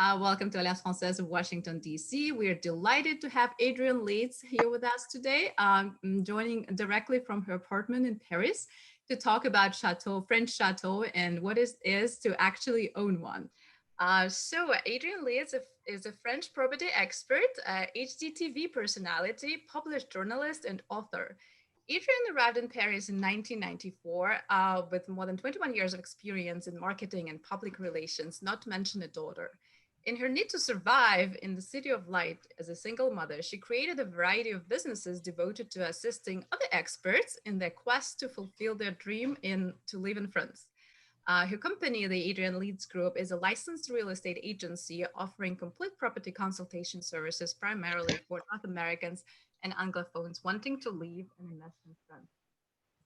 Welcome to Alliance Française of Washington, D.C. We are delighted to have Adrian Leeds here with us today, joining directly from her apartment in Paris to talk about Château, French Château, and what it is to actually own one. Adrian Leeds is a French property expert, HGTV personality, published journalist, and author. Adrian arrived in Paris in 1994 with more than 21 years of experience in marketing and public relations, not to mention a daughter. In her need to survive in the City of Light as a single mother, she created a variety of businesses devoted to assisting other experts in their quest to fulfill their dream to live in France. Her company, the Adrian Leeds Group, is a licensed real estate agency offering complete property consultation services primarily for North Americans and Anglophones wanting to live and invest in France.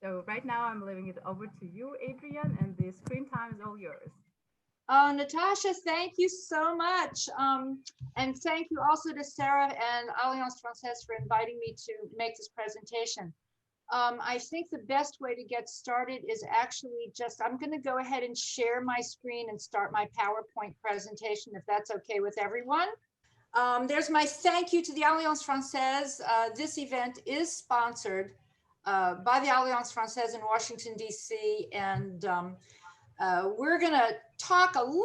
So right now I'm leaving it over to you, Adrian, and the screen time is all yours. Natasha, thank you so much. And thank you also to Sarah and Alliance Française for inviting me to make this presentation. I think the best way to get started is actually I'm going to go ahead and share my screen and start my PowerPoint presentation, if that's okay with everyone. There's my thank you to the Alliance Française. This event is sponsored by the Alliance Française in Washington, D.C. And we're going to talk a little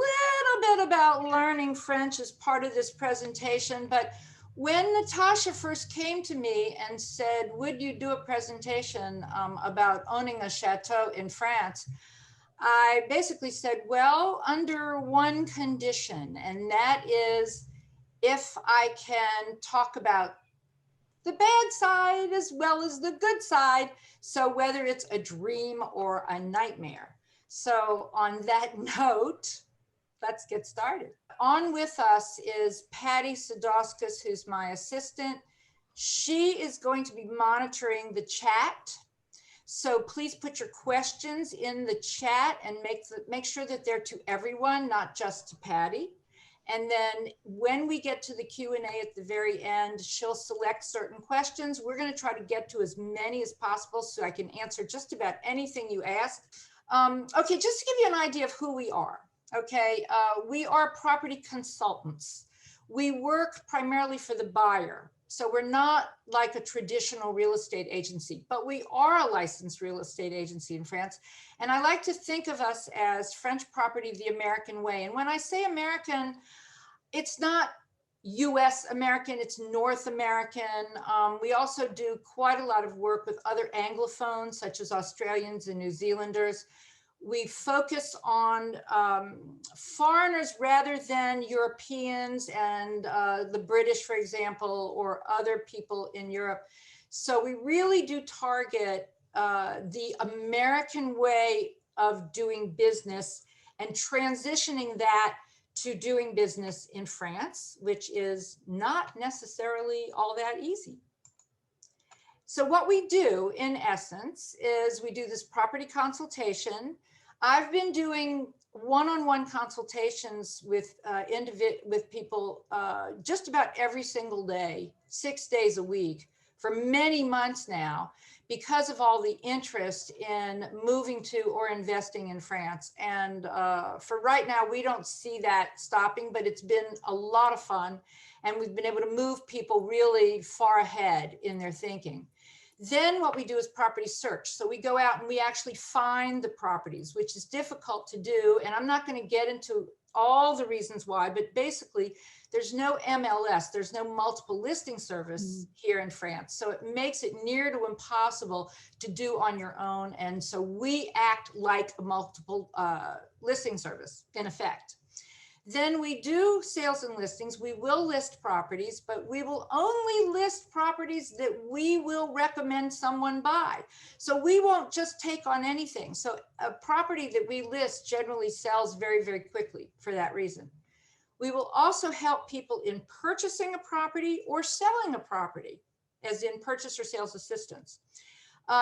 bit about learning French as part of this presentation. But when Natasha first came to me and said, would you do a presentation about owning a chateau in France? I basically said, well, under one condition, and that is if I can talk about the bad side as well as the good side. So whether it's a dream or a nightmare. So on that note, let's get started. On with us is Patty Sadowskis, who's my assistant. She is going to be monitoring the chat. So please put your questions in the chat and make sure that they're to everyone, not just to Patty. And then when we get to the Q&A at the very end, she'll select certain questions. We're going to try to get to as many as possible so I can answer just about anything you ask. Okay, just to give you an idea of who we are. Okay, we are property consultants. We work primarily for the buyer. So we're not like a traditional real estate agency, but we are a licensed real estate agency in France. And I like to think of us as French property the American way. And when I say American, it's not US American, it's North American. We also do quite a lot of work with other Anglophones, such as Australians and New Zealanders. We focus on foreigners rather than Europeans and the British, for example, or other people in Europe. So we really do target the American way of doing business and transitioning that to doing business in France, which is not necessarily all that easy. So what we do in essence is we do this property consultation. I've been doing one-on-one consultations with people just about every single day, 6 days a week for many months now, because of all the interest in moving to or investing in France. And for right now, we don't see that stopping, but it's been a lot of fun. And we've been able to move people really far ahead in their thinking. Then what we do is property search. So we go out and we actually find the properties, which is difficult to do. And I'm not going to get into all the reasons why, but basically there's no MLS, there's no multiple listing service here in France. So it makes it near to impossible to do on your own. And so we act like a multiple listing service in effect. Then we do sales and listings. We will list properties, but we will only list properties that we will recommend someone buy. So we won't just take on anything. So a property that we list generally sells very, very quickly for that reason. We will also help people in purchasing a property or selling a property, as in purchase or sales assistance.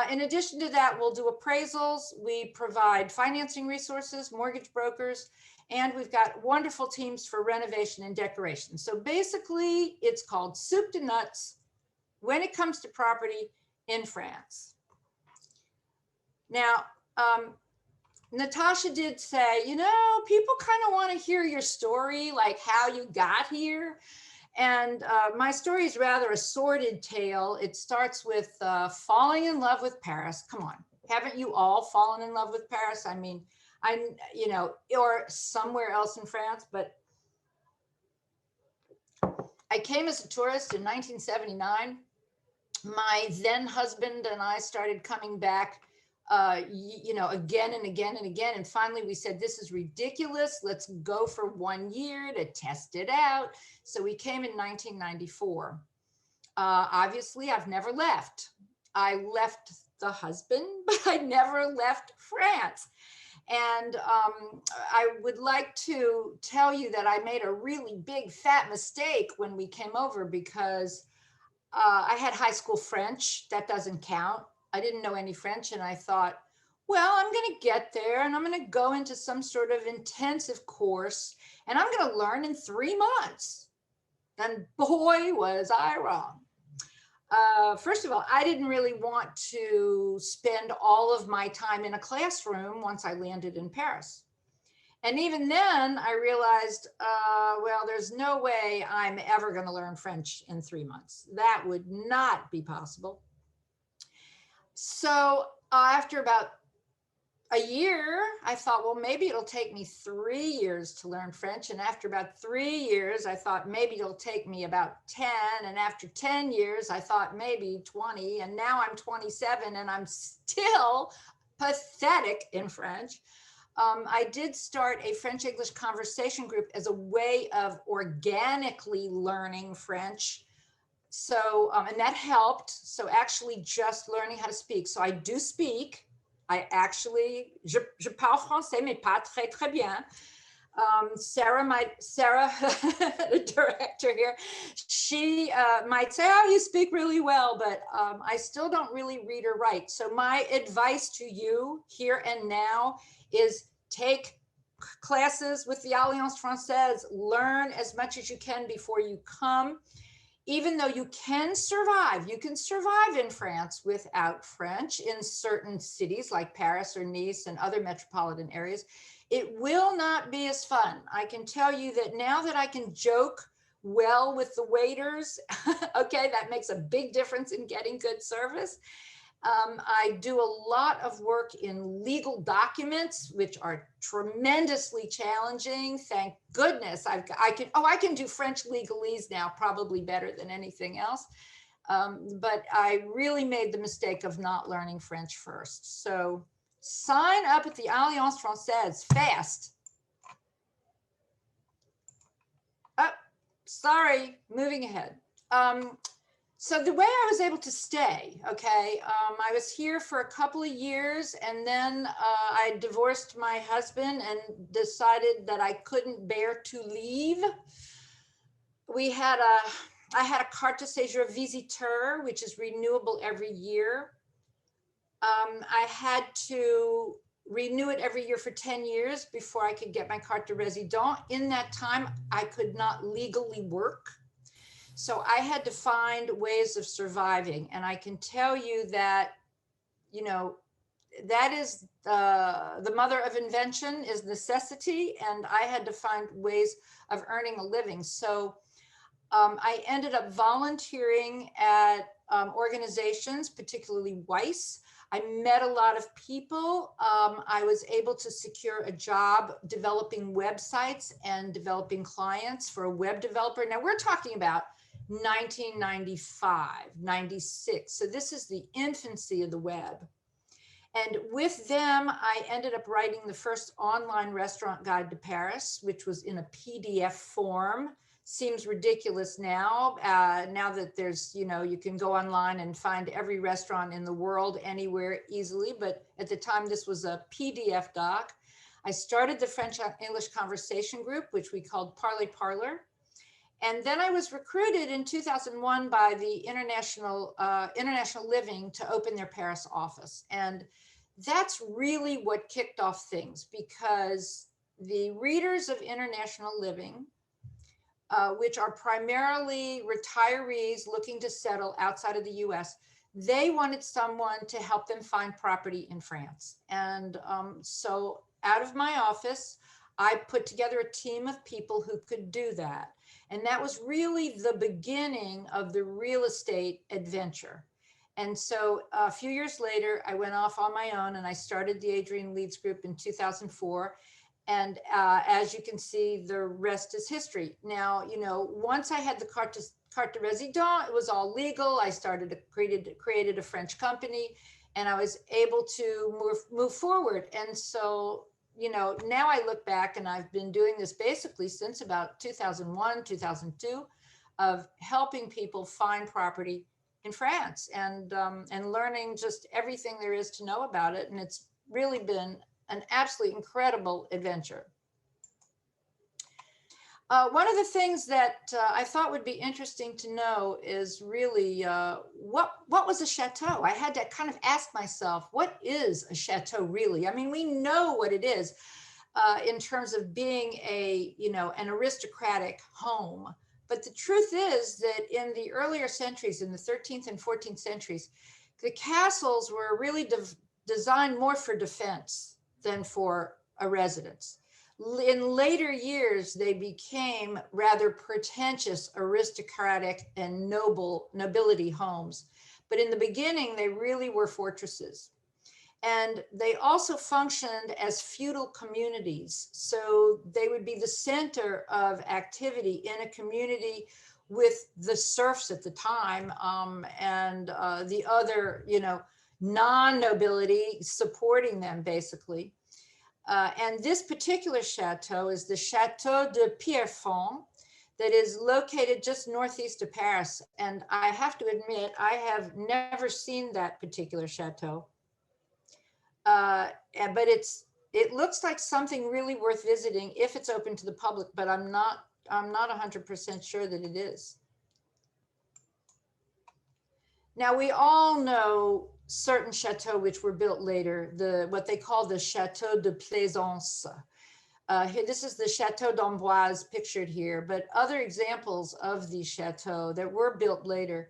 In addition to that, we'll do appraisals. We provide financing resources, mortgage brokers, and we've got wonderful teams for renovation and decoration. So basically, it's called soup to nuts when it comes to property in France. Now, Natasha did say, you know, people kind of want to hear your story, like how you got here. And my story is rather a sordid tale. It starts with falling in love with Paris. Come on, haven't you all fallen in love with Paris? I mean, you know, or somewhere else in France, but I came as a tourist in 1979. My then husband and I started coming back, you know, again and again and again. And finally we said, this is ridiculous. Let's go for 1 year to test it out. So we came in 1994. Obviously, I've never left. I left the husband, but I never left France. And I would like to tell you that I made a really big fat mistake when we came over, because I had high school French. That doesn't count. I didn't know any French. And I thought, well, I'm going to get there and I'm going to go into some sort of intensive course and I'm going to learn in 3 months. And boy, was I wrong. First of all, I didn't really want to spend all of my time in a classroom once I landed in Paris. And even then I realized, well, there's no way I'm ever going to learn French in 3 months. That would not be possible. So after about a year, I thought, well, maybe it'll take me 3 years to learn French. And after about 3 years, I thought maybe it'll take me about 10. And after 10 years, I thought maybe 20. And now I'm 27 and I'm still pathetic in French. I did start a French-English conversation group as a way of organically learning French. So, and that helped. So actually just learning how to speak. So I do speak. I actually, je parle français, mais pas très, très bien. Sarah, the director here, she might say, oh, you speak really well, but I still don't really read or write. So my advice to you here and now is take classes with the Alliance Française, learn as much as you can before you come. Even though you can survive in France without French in certain cities like Paris or Nice and other metropolitan areas, it will not be as fun. I can tell you that now that I can joke well with the waiters, okay, that makes a big difference in getting good service. I do a lot of work in legal documents, which are tremendously challenging. Thank goodness I can do French legalese now, probably better than anything else. But I really made the mistake of not learning French first. So sign up at the Alliance Française fast. Oh, sorry, moving ahead. So the way I was able to stay, okay, I was here for a couple of years and then I divorced my husband and decided that I couldn't bear to leave. I had a carte de séjour visiteur, which is renewable every year. I had to renew it every year for 10 years before I could get my carte de résident. In that time, I could not legally work. So I had to find ways of surviving. And I can tell you that, you know, that is the mother of invention is necessity. And I had to find ways of earning a living. So I ended up volunteering at organizations, particularly Weiss. I met a lot of people. I was able to secure a job developing websites and developing clients for a web developer. Now we're talking about 1995, 96. So this is the infancy of the web. And with them, I ended up writing the first online restaurant guide to Paris, which was in a PDF form. Seems ridiculous now, now that there's, you know, you can go online and find every restaurant in the world anywhere easily. But at the time, this was a PDF doc. I started the French English conversation group, which we called Parler Parler. And then I was recruited in 2001 by the International Living to open their Paris office. And that's really what kicked off things, because the readers of International Living, which are primarily retirees looking to settle outside of the US, they wanted someone to help them find property in France. And so out of my office, I put together a team of people who could do that. And that was really the beginning of the real estate adventure. And so a few years later, I went off on my own and I started the Adrian Leeds Group in 2004. And as you can see, the rest is history. Now, you know, once I had the carte de résident, it was all legal. I created a French company, and I was able to move forward. And so, you know, now I look back, and I've been doing this basically since about 2001, 2002, of helping people find property in France and learning just everything there is to know about it. And it's really been an absolutely incredible adventure. One of the things that I thought would be interesting to know is really what was a chateau? I had to kind of ask myself, what is a chateau really? I mean, we know what it is in terms of being a, you know, an aristocratic home. But the truth is that in the earlier centuries, in the 13th and 14th centuries, the castles were really designed more for defense than for a residence. In later years, they became rather pretentious, aristocratic, and nobility homes. But in the beginning, they really were fortresses. And they also functioned as feudal communities. So they would be the center of activity in a community with the serfs at the time and the other, you know, non-nobility supporting them basically. And this particular chateau is the Château de Pierrefonds that is located just northeast of Paris. And I have to admit, I have never seen that particular chateau. But it looks like something really worth visiting if it's open to the public, but I'm not 100% sure that it is. Now, we all know certain chateaux which were built later, what they call the Château de Plaisance. This is the Château d'Amboise pictured here, but other examples of the chateaux that were built later,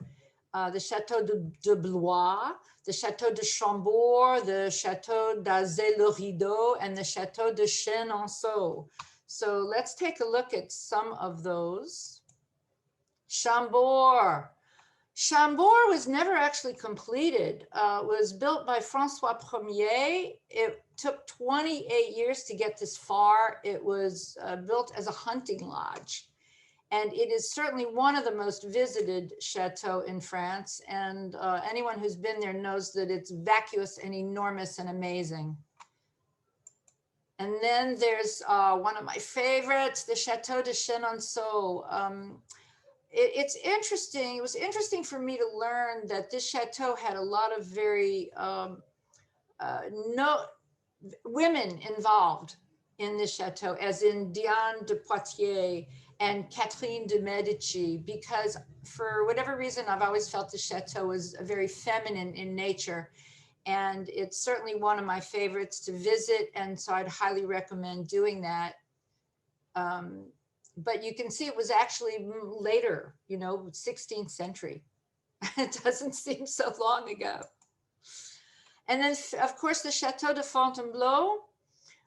the Château de Blois, the Château de Chambord, the Château d'Azay-le-Rideau, and the Château de Chenonceau. So let's take a look at some of those. Chambord. Chambord was never actually completed. It was built by Francois Ier. It took 28 years to get this far. It was built as a hunting lodge. And it is certainly one of the most visited chateaux in France. And anyone who's been there knows that it's vacuous and enormous and amazing. And then there's one of my favorites, the Château de Chenonceau. It's interesting. It was interesting for me to learn that this chateau had a lot of very women involved in this chateau, as in Diane de Poitiers and Catherine de Medici, because for whatever reason, I've always felt the chateau was very feminine in nature. And it's certainly one of my favorites to visit. And so I'd highly recommend doing that. But you can see it was actually later, you know, 16th century. It doesn't seem so long ago. And then, of course, the Château de Fontainebleau,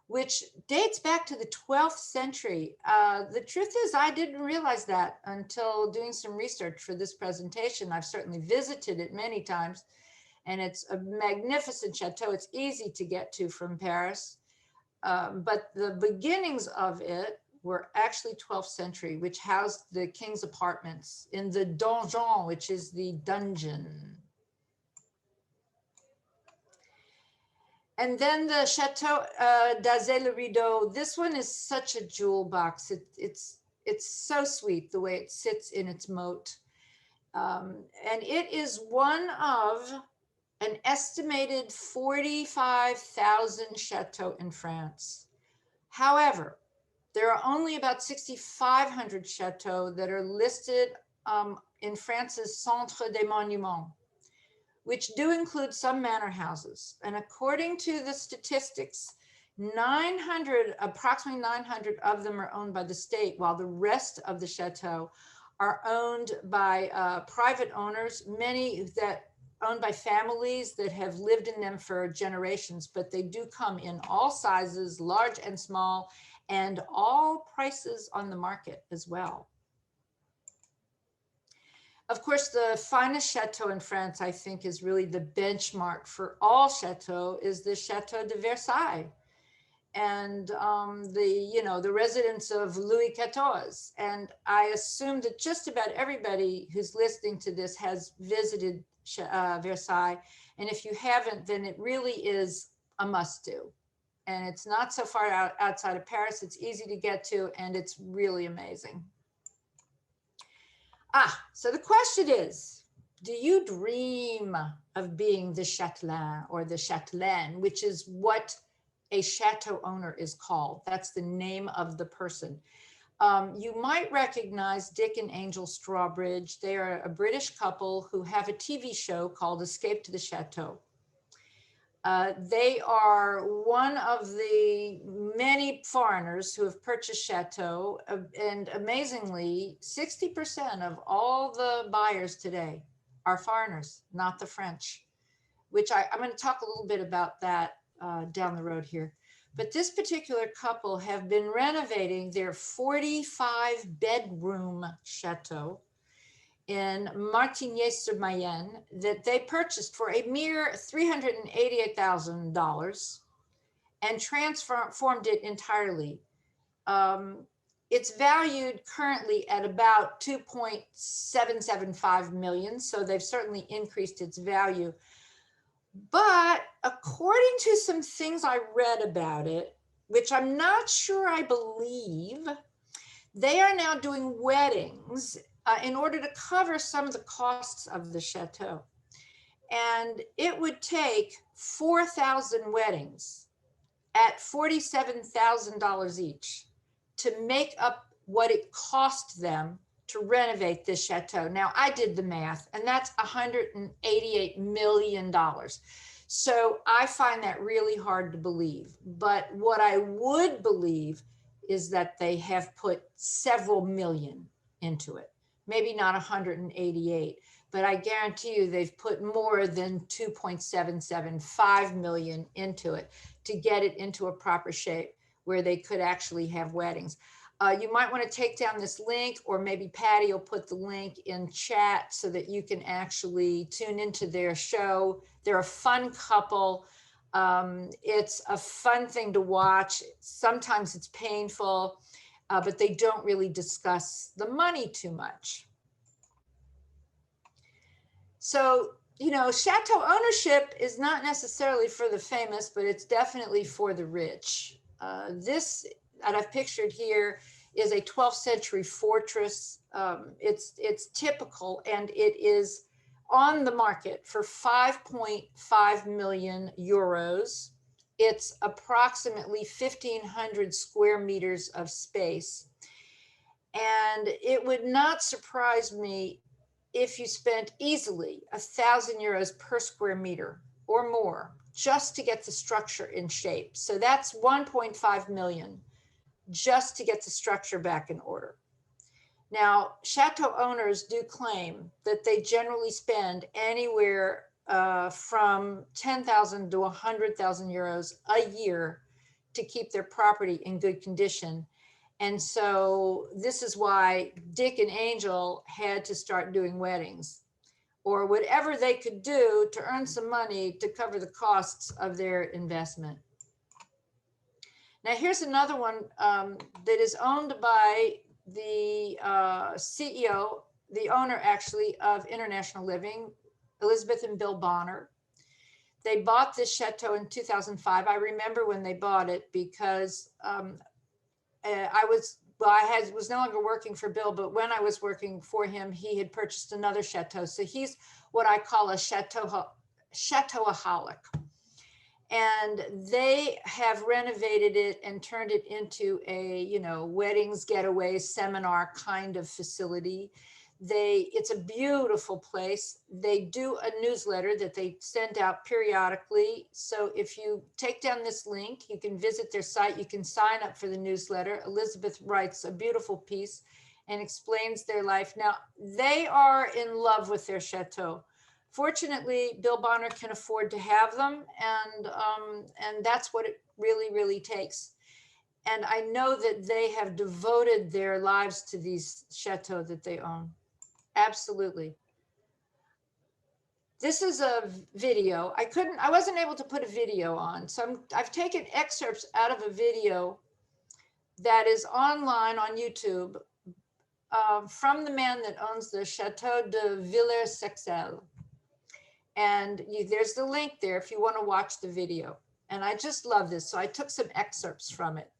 which dates back to the 12th century. The truth is, I didn't realize that until doing some research for this presentation. I've certainly visited it many times, and it's a magnificent chateau. It's easy to get to from Paris. But the beginnings of it were actually 12th century, which housed the king's apartments in the donjon, which is the dungeon. And then the Château d'Azay-le-Rideau. This one is such a jewel box. It's so sweet the way it sits in its moat. And it is one of an estimated 45,000 chateaux in France. However, there are only about 6,500 chateaux that are listed in France's Centre des Monuments, which do include some manor houses. And according to the statistics, approximately 900 of them are owned by the state, while the rest of the chateau are owned by private owners, many that owned by families that have lived in them for generations, but they do come in all sizes, large and small, and all prices on the market as well. Of course, the finest chateau in France, I think, is really the benchmark for all chateaux, is the Château de Versailles, and the residence of Louis XIV. And I assume that just about everybody who's listening to this has visited Versailles. And if you haven't, then it really is a must do. And it's not so far outside of Paris. It's easy to get to, and it's really amazing. So the question is, do you dream of being the châtelain or the châtelaine, which is what a chateau owner is called? That's the name of the person. You might recognize Dick and Angel Strawbridge. They are a British couple who have a TV show called Escape to the Château. They are one of the many foreigners who have purchased Château, and amazingly, 60% of all the buyers today are foreigners, not the French, which I'm going to talk a little bit about that down the road here. But this particular couple have been renovating their 45-bedroom chateau in Martigny-sur-Mayenne that they purchased for a mere $388,000 and transformed it entirely. It's valued currently at about 2.775 million, so they've certainly increased its value. But according to some things I read about it, which I'm not sure I believe, they are now doing weddings in order to cover some of the costs of the chateau. And it would take 4,000 weddings at $47,000 each to make up what it cost them to renovate this chateau. Now, I did the math, and that's $188 million. So I find that really hard to believe. But what I would believe is that they have put several million into it. Maybe not 188, but I guarantee you they've put more than 2.775 million into it to get it into a proper shape where they could actually have weddings. You might want to take down this link, or maybe Patty will put the link in chat so that you can actually tune into their show. They're a fun couple. It's a fun thing to watch. Sometimes it's painful, but they don't really discuss the money too much. So, chateau ownership is not necessarily for the famous, but it's definitely for the rich. This that I've pictured here is a 12th century fortress. It's typical, and it is on the market for 5.5 million euros. It's approximately 1,500 square meters of space. And it would not surprise me if you spent easily 1,000 euros per square meter or more just to get the structure in shape. So that's 1.5 million just to get the structure back in order. Now, chateau owners do claim that they generally spend anywhere from 10,000 to 100,000 euros a year to keep their property in good condition. And so this is why Dick and Angel had to start doing weddings, or whatever they could do to earn some money to cover the costs of their investment. Now, here's another one that is owned by the CEO, the owner actually of International Living, Elizabeth and Bill Bonner. They bought this chateau in 2005. I remember when they bought it because I was no longer working for Bill, but when I was working for him, he had purchased another chateau. So he's what I call a chateauaholic. And they have renovated it and turned it into a, weddings, getaways, seminar kind of facility. It's a beautiful place. They do a newsletter that they send out periodically. So if you take down this link, you can visit their site. You can sign up for the newsletter. Elizabeth writes a beautiful piece and explains their life. Now, they are in love with their chateau. Fortunately, Bill Bonner can afford to have them, and that's what it really, really takes. And I know that they have devoted their lives to these chateaux that they own. Absolutely. This is a video. I wasn't able to put a video on. So I've taken excerpts out of a video that is online on YouTube from the man that owns the Château de Villers-Sexel. And there's the link there if you want to watch the video. And I just love this. So I took some excerpts from it.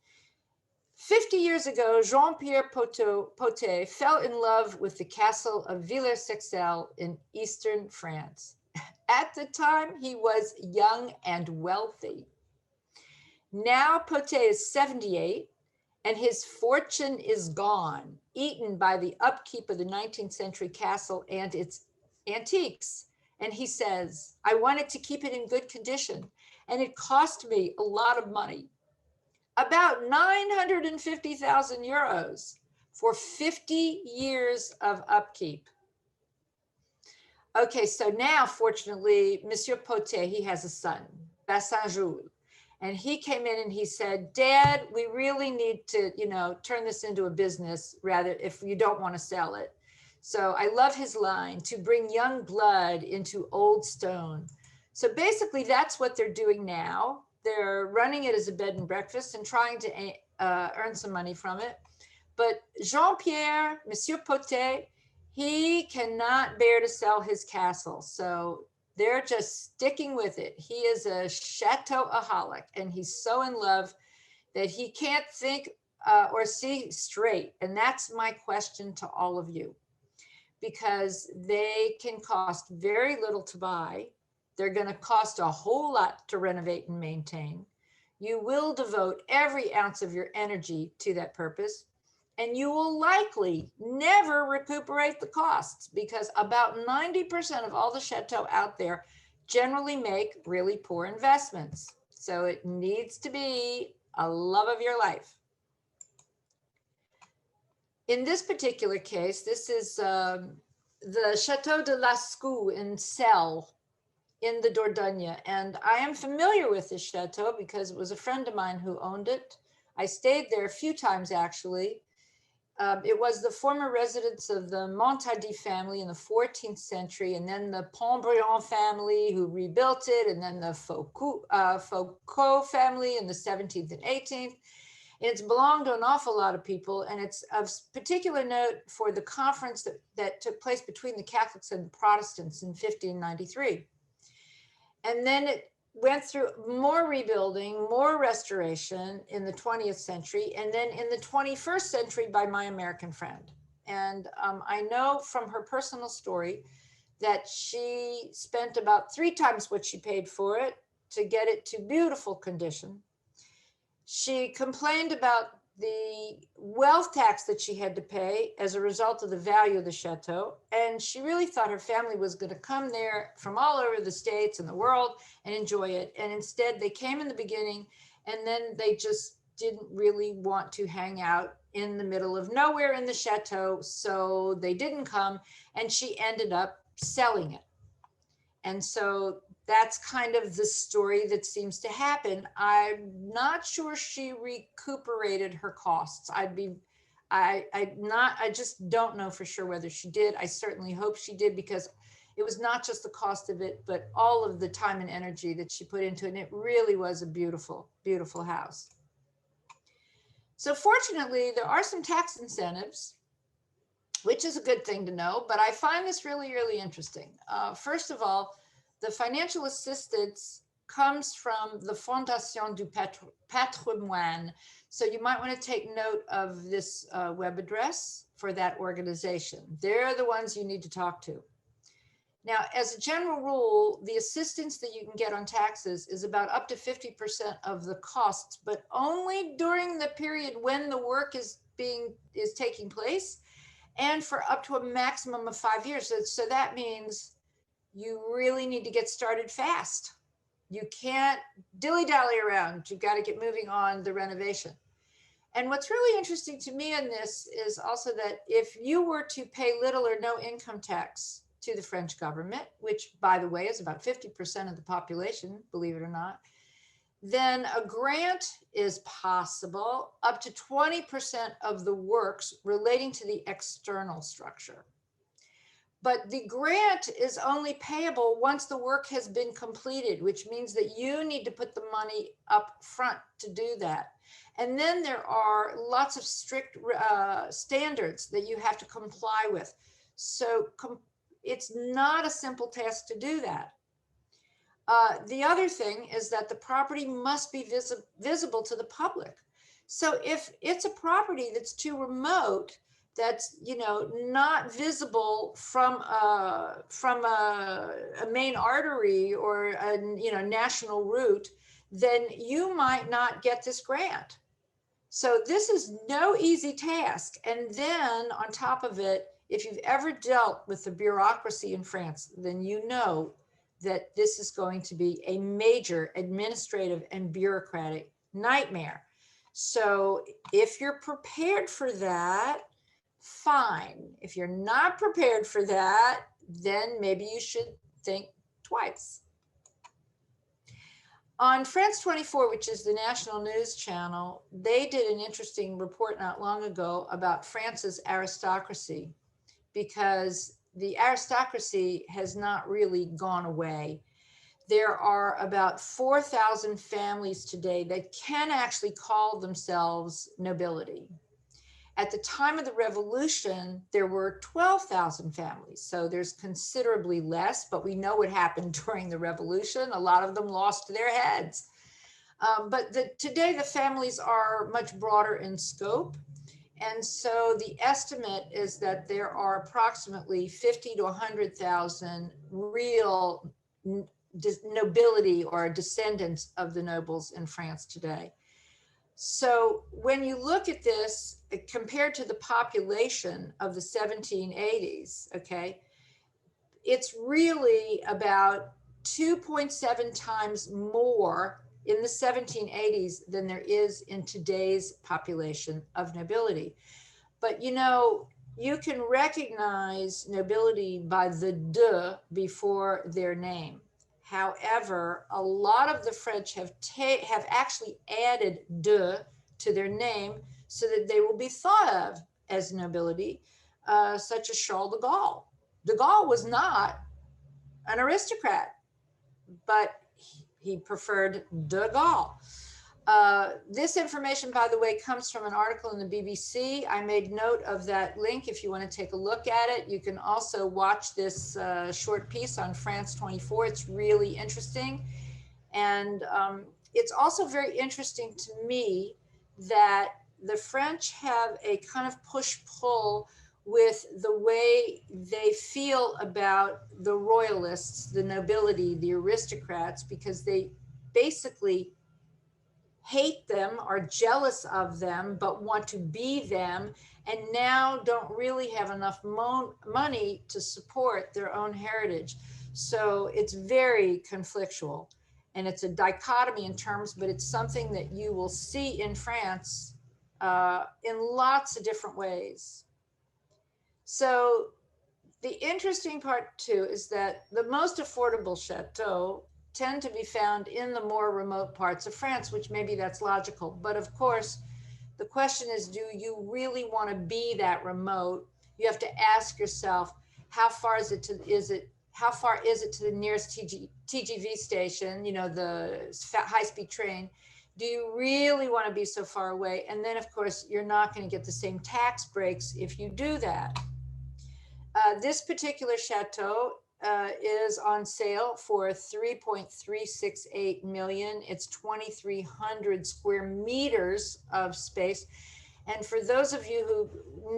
50 years ago, Jeanpierre Potay fell in love with the castle of Villers-Sexel in eastern France. At the time, he was young and wealthy. Now Potay is 78, and his fortune is gone, eaten by the upkeep of the 19th century castle and its antiques. And he says, I wanted to keep it in good condition, and it cost me a lot of money. About 950,000 euros for 50 years of upkeep. Okay, so now, fortunately, Monsieur Potay, he has a son, Bassin-Jules, and he came in and he said, Dad, we really need to, turn this into a business rather if you don't want to sell it. So I love his line, to bring young blood into old stone. So basically that's what they're doing now. They're running it as a bed and breakfast and trying to earn some money from it. But Jeanpierre, Monsieur Potay, he cannot bear to sell his castle. So they're just sticking with it. He is a chateau-aholic, and he's so in love that he can't think or see straight. And that's my question to all of you, because they can cost very little to buy. They're going to cost a whole lot to renovate and maintain. You will devote every ounce of your energy to that purpose, and you will likely never recuperate the costs, because about 90% of all the chateaux out there generally make really poor investments. So it needs to be a love of your life. In this particular case, this is the Château de Lascaux in Celle, in the Dordogne. And I am familiar with this chateau because it was a friend of mine who owned it. I stayed there a few times, actually. It was the former residence of the Montardi family in the 14th century, and then the Pontbriand family who rebuilt it, and then the Foucault family in the 17th and 18th. It's belonged to an awful lot of people, and it's of particular note for the conference that took place between the Catholics and the Protestants in 1593. And then it went through more rebuilding, more restoration in the 20th century, and then in the 21st century by my American friend. And I know from her personal story that she spent about 3 times what she paid for it to get it to beautiful condition. She complained about the wealth tax that she had to pay as a result of the value of the chateau. And she really thought her family was going to come there from all over the States and the world and enjoy it. And instead they came in the beginning, and then they just didn't really want to hang out in the middle of nowhere in the chateau. So they didn't come, and she ended up selling it. And so that's kind of the story that seems to happen. I'm not sure she recuperated her costs. I just don't know for sure whether she did. I certainly hope she did, because it was not just the cost of it, but all of the time and energy that she put into it. And it really was a beautiful, beautiful house. So fortunately, there are some tax incentives, which is a good thing to know, but I find this really, really interesting. First of all, the financial assistance comes from the Fondation du Patrimoine. So you might want to take note of this web address for that organization. They're the ones you need to talk to. Now, as a general rule, the assistance that you can get on taxes is about up to 50% of the costs, but only during the period when the work is taking place, and for up to a maximum of 5 years. So that means you really need to get started fast. You can't dilly-dally around. You've got to get moving on the renovation. And what's really interesting to me in this is also that if you were to pay little or no income tax to the French government, which, by the way, is about 50% of the population, believe it or not, then a grant is possible up to 20% of the works relating to the external structure. But the grant is only payable once the work has been completed, which means that you need to put the money up front to do that. And then there are lots of strict standards that you have to comply with. So it's not a simple task to do that. The other thing is that the property must be visible to the public. So if it's a property that's too remote, that's, you know, not visible from a main artery or a, you know, national route, then you might not get this grant. So this is no easy task. And then on top of it, if you've ever dealt with the bureaucracy in France, then you know that this is going to be a major administrative and bureaucratic nightmare. So if you're prepared for that, fine. If you're not prepared for that, then maybe you should think twice. On France 24, which is the national news channel, they did an interesting report not long ago about France's aristocracy, because the aristocracy has not really gone away. There are about 4,000 families today that can actually call themselves nobility. At the time of the revolution, there were 12,000 families. So there's considerably less, but we know what happened during the revolution. A lot of them lost their heads. But today the families are much broader in scope. And so the estimate is that there are approximately 50 to 100,000 real nobility or descendants of the nobles in France today. So when you look at this compared to the population of the 1780s, okay, it's really about 2.7 times more in the 1780s than there is in today's population of nobility. But you know, you can recognize nobility by the de before their name. However, a lot of the French have actually added de to their name so that they will be thought of as nobility, such as Charles de Gaulle. De Gaulle was not an aristocrat, but he preferred de Gaulle. This information, by the way, comes from an article in the BBC. I made note of that link if you want to take a look at it. You can also watch this short piece on France 24. It's really interesting. And it's also very interesting to me that the French have a kind of push-pull with the way they feel about the royalists, the nobility, the aristocrats, because they basically hate them, are jealous of them, but want to be them, and now don't really have enough money to support their own heritage. So it's very conflictual, and it's a dichotomy in terms, but it's something that you will see in France in lots of different ways. So the interesting part too is that the most affordable chateaux tend to be found in the more remote parts of France, which maybe that's logical. But of course, the question is, do you really want to be that remote? You have to ask yourself, how far is it to the nearest TGV station, you know, the high-speed train? Do you really want to be so far away? And then, of course, you're not going to get the same tax breaks if you do that. This particular chateau is on sale for $3.368 million. It's 2,300 square meters of space. And for those of you who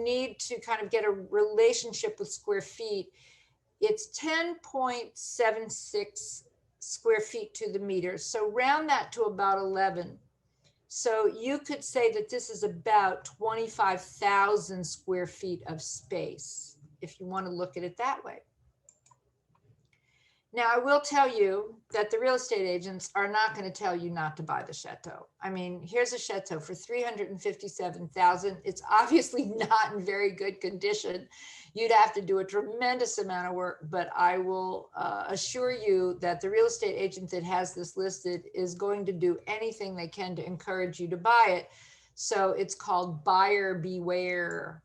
need to kind of get a relationship with square feet, it's 10.76 square feet to the meter. So round that to about 11. So you could say that this is about 25,000 square feet of space, if you want to look at it that way. Now, I will tell you that the real estate agents are not going to tell you not to buy the chateau. I mean, here's a chateau for $357,000. It's obviously not in very good condition. You'd have to do a tremendous amount of work, but I will assure you that the real estate agent that has this listed is going to do anything they can to encourage you to buy it. So it's called buyer beware.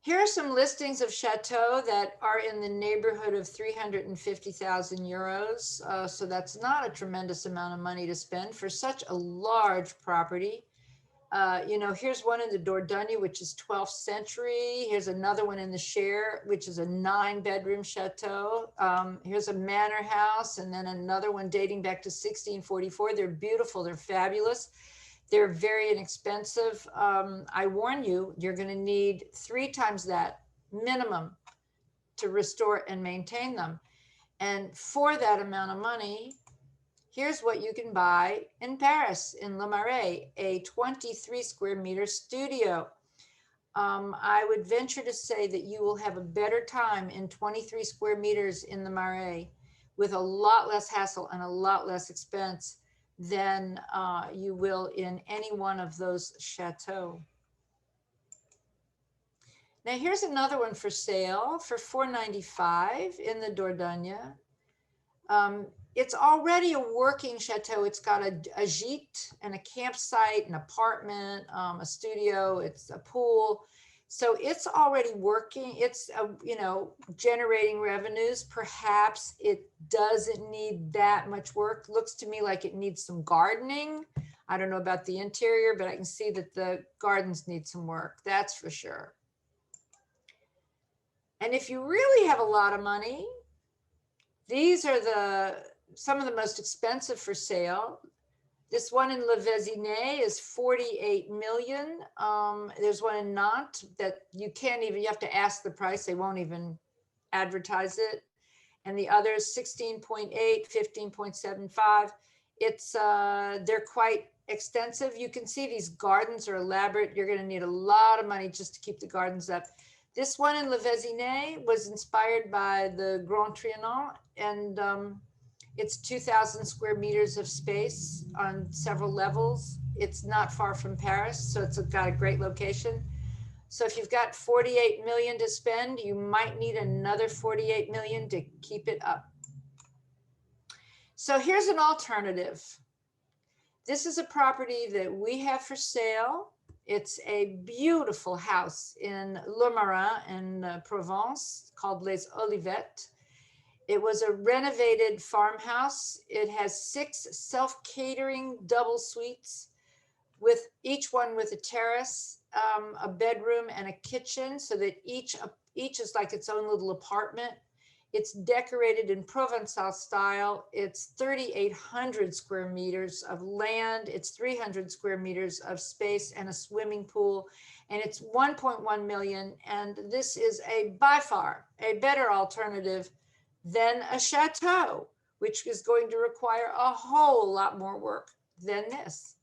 Here are some listings of Château that are in the neighborhood of 350,000 euros. So that's not a tremendous amount of money to spend for such a large property. You know, here's one in the Dordogne, which is 12th century. Here's another one in the Cher, which is a 9-bedroom chateau. Here's a manor house, and then another one dating back to 1644. They're beautiful, they're fabulous. They're very inexpensive. I warn you, you're going to need 3 times that minimum to restore and maintain them. And for that amount of money, here's what you can buy in Paris, in Le Marais, a 23 square meter studio. I would venture to say that you will have a better time in 23 square meters in the Marais with a lot less hassle and a lot less expense than you will in any one of those chateaux. Now here's another one for sale for $495 in the Dordogne. It's already a working chateau. It's got a gîte and a campsite, an apartment, a studio, it's a pool. So it's already working. It's, you know, generating revenues. Perhaps it doesn't need that much work. Looks to me like it needs some gardening. I don't know about the interior, but I can see that the gardens need some work. That's for sure. And if you really have a lot of money, these are some of the most expensive for sale. This one in Le Vésinet is 48 million. There's one in Nantes that you have to ask the price. They won't even advertise it. And the others 16.8, 15.75. They're quite extensive. You can see these gardens are elaborate. You're going to need a lot of money just to keep the gardens up. This one in Le Vésinet was inspired by the Grand Trianon, and it's 2,000 square meters of space on several levels. It's not far from Paris, so it's got a great location. So if you've got 48 million to spend, you might need another 48 million to keep it up. So here's an alternative. This is a property that we have for sale. It's a beautiful house in Le Marin in Provence called Les Olivettes. It was a renovated farmhouse. It has 6 self-catering double suites, with each one with a terrace, a bedroom, and a kitchen, so that each is like its own little apartment. It's decorated in Provençal style. It's 3,800 square meters of land. It's 300 square meters of space and a swimming pool. And it's 1.1 million. And this is by far a better alternative than a chateau, which is going to require a whole lot more work than this.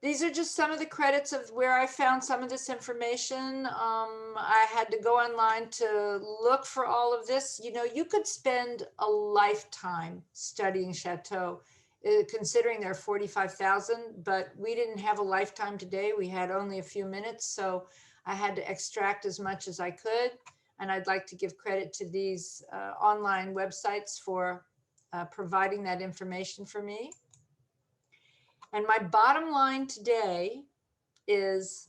These are just some of the credits of where I found some of this information. I had to go online to look for all of this. You know, you could spend a lifetime studying chateau, considering there are 45,000, but we didn't have a lifetime today. We had only a few minutes, so I had to extract as much as I could. And I'd like to give credit to these online websites for providing that information for me. And my bottom line today is,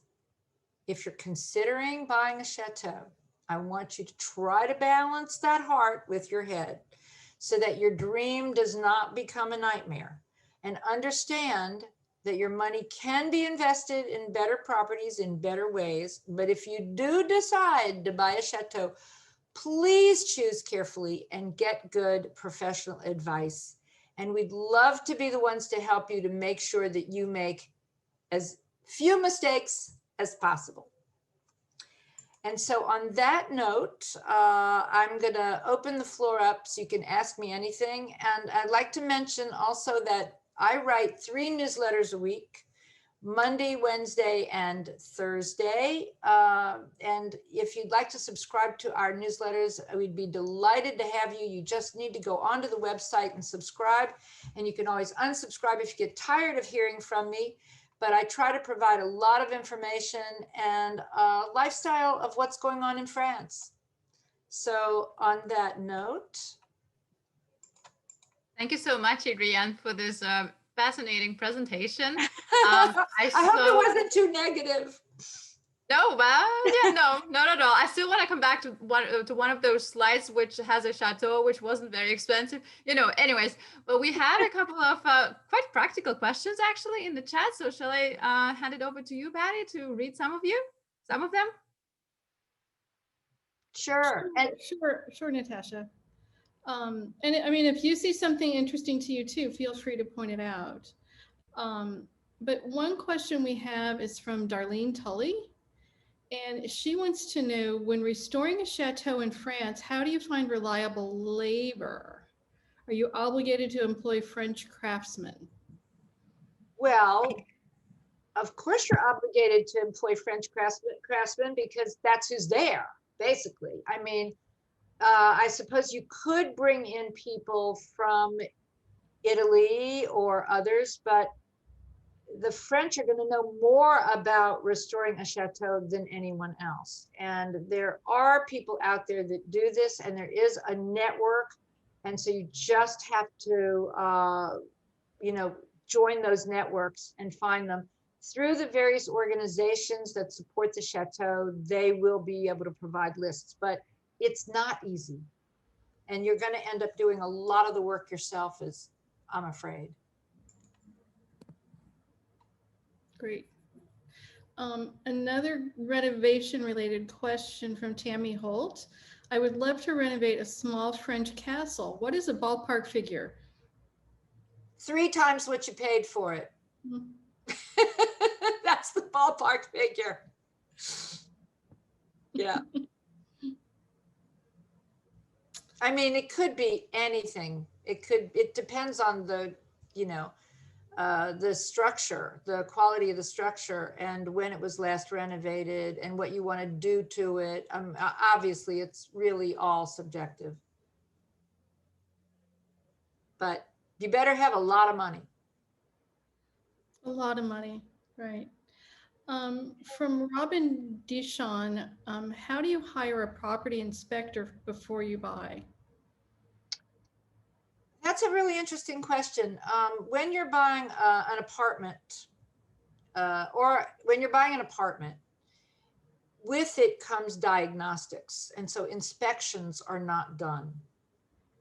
if you're considering buying a chateau, I want you to try to balance that heart with your head so that your dream does not become a nightmare, and understand that your money can be invested in better properties in better ways. But if you do decide to buy a chateau, please choose carefully and get good professional advice. And we'd love to be the ones to help you to make sure that you make as few mistakes as possible. And so on that note, I'm going to open the floor up so you can ask me anything. And I'd like to mention also that I write 3 newsletters a week. Monday, Wednesday, and Thursday. And if you'd like to subscribe to our newsletters, we'd be delighted to have you. You just need to go onto the website and subscribe. And you can always unsubscribe if you get tired of hearing from me. But I try to provide a lot of information and a lifestyle of what's going on in France. So on that note. Thank you so much, Adrian, for this fascinating presentation. I hope it wasn't too negative. No, well, yeah, no, not at all. I still want to come back to one of those slides which has a chateau, which wasn't very expensive. Anyways, but we had a couple of quite practical questions actually in the chat. So shall I hand it over to you, Patty, to read some of them? Sure. Sure, Natasha. And I mean, if you see something interesting to you too, feel free to point it out. But one question we have is from Darlene Tully. And she wants to know, when restoring a chateau in France, how do you find reliable labor? Are you obligated to employ French craftsmen? Well, of course you're obligated to employ French craftsmen because that's who's there, basically. I mean, I suppose you could bring in people from Italy or others, but the French are going to know more about restoring a chateau than anyone else. And there are people out there that do this, and there is a network. And so you just have to, join those networks and find them. Through the various organizations that support the chateau, they will be able to provide lists, but it's not easy. And you're going to end up doing a lot of the work yourself, I'm afraid. Great. Another renovation related question from Tammy Holt. I would love to renovate a small French castle. What is a ballpark figure? 3 times what you paid for it. Mm-hmm. That's the ballpark figure. Yeah. I mean, it could be anything. It depends on the structure, the quality of the structure, and when it was last renovated and what you want to do to it. Obviously, it's really all subjective. But you better have a lot of money. A lot of money, right. From Robin Dishon, how do you hire a property inspector before you buy? That's a really interesting question. When you're buying an apartment, with it comes diagnostics. And so inspections are not done.